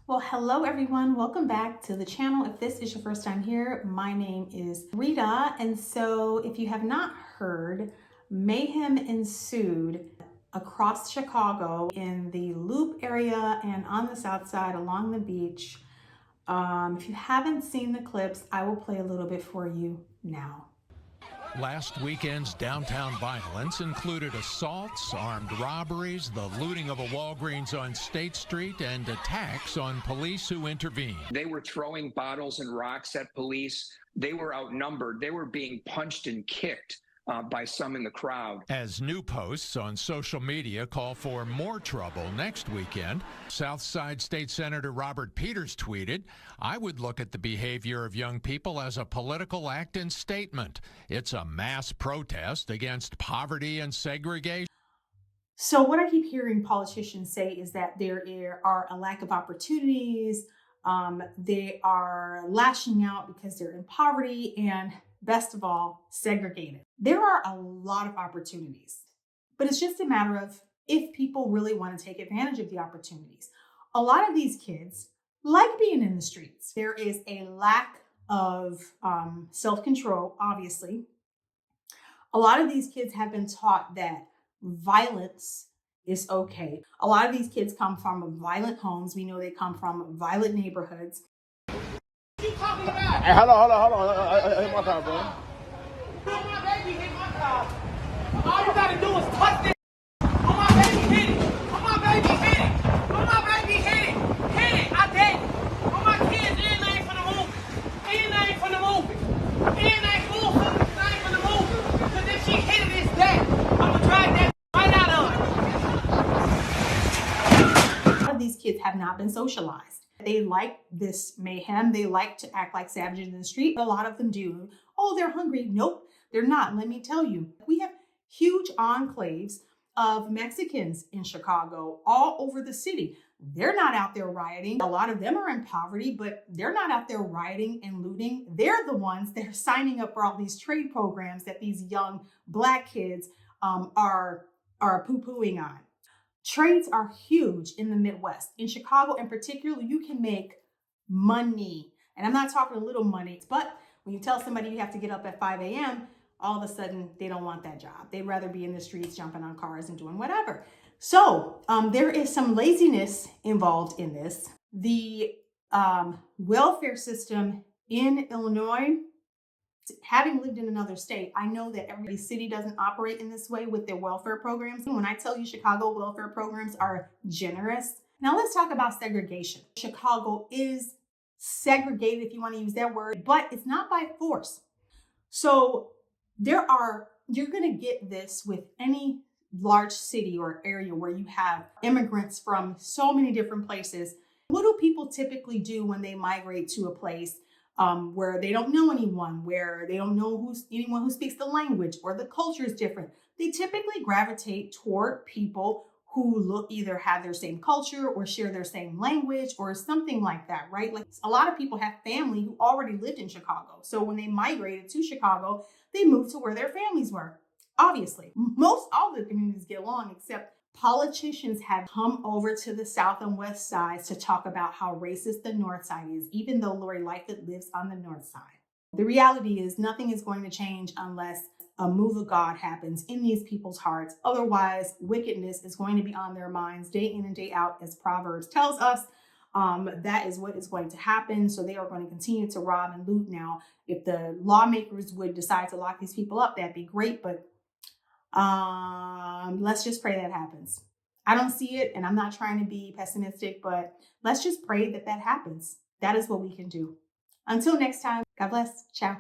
Well, hello everyone. Welcome back to the channel. If this is your first time here, my name is Rita. And so if you have not heard, mayhem ensued across Chicago in the Loop area and on the south side along the beach. If you haven't seen the clips, I will play a little bit for you now. Last weekend's downtown violence included assaults, armed robberies, the looting of a Walgreens on State Street, and attacks on police who intervened. They were throwing bottles and rocks at police. They were outnumbered. They were being punched and kicked by some in the crowd. As new posts on social media call for more trouble next weekend, Southside State Senator Robert Peters tweeted, "I would look at the behavior of young people as a political act and statement. It's a mass protest against poverty and segregation." So what I keep hearing politicians say is that there are a lack of opportunities. They are lashing out because they're in poverty and, best of all, segregated. There are a lot of opportunities, but it's just a matter of if people really want to take advantage of the opportunities. A lot of these kids like being in the streets. There is a lack of self-control, obviously. A lot of these kids have been taught that violence is okay. A lot of these kids come from violent homes. We know they come from violent neighborhoods. What you talking about? Hey, hold on. Hit my car, bro. On my baby, hit my car. All you gotta do is touch it. On my baby, hit it. On my baby, hit it. On my baby, hit it. Hit it. I dare you. On my kids, it ain't for the movie. It ain't for the movie. It ain't for the movie. Because if she hit it, it's dead. I'ma drive that right out of her. A lot of these kids have not been socialized. They like this mayhem. They like to act like savages in the street. A lot of them do. Oh, they're hungry. Nope, they're not. Let me tell you, we have huge enclaves of Mexicans in Chicago, all over the city. They're not out there rioting. A lot of them are in poverty, but they're not out there rioting and looting. They're the ones that are signing up for all these trade programs that these young Black kids are poo-pooing on. Trades are huge in the Midwest. In Chicago in particular, you can make money. And I'm not talking a little money, but when you tell somebody you have to get up at 5 a.m., all of a sudden they don't want that job. They'd rather be in the streets jumping on cars and doing whatever. So there is some laziness involved in this. The welfare system in Illinois, having lived in another state, I know that every city doesn't operate in this way with their welfare programs. When I tell you Chicago welfare programs are generous. Now let's talk about segregation. Chicago is segregated, if you want to use that word, but it's not by force. So you're going to get this with any large city or area where you have immigrants from so many different places. What do people typically do when they migrate to a place where they don't know anyone, where they don't know anyone who speaks the language or the culture is different? They typically gravitate toward people who either have their same culture or share their same language or something like that, right? Like a lot of people have family who already lived in Chicago. So when they migrated to Chicago, they moved to where their families were. Obviously, all the communities get along, except politicians have come over to the South and West sides to talk about how racist the North side is, even though Lori Lightfoot lives on the North side. The reality is nothing is going to change unless a move of God happens in these people's hearts. Otherwise, wickedness is going to be on their minds day in and day out, as Proverbs tells us. That is what is going to happen. So they are going to continue to rob and loot. Now, if the lawmakers would decide to lock these people up, that'd be great. But let's just pray that happens. I don't see it, and I'm not trying to be pessimistic, but let's just pray that happens. That is what we can do. Until next time, God bless. Ciao.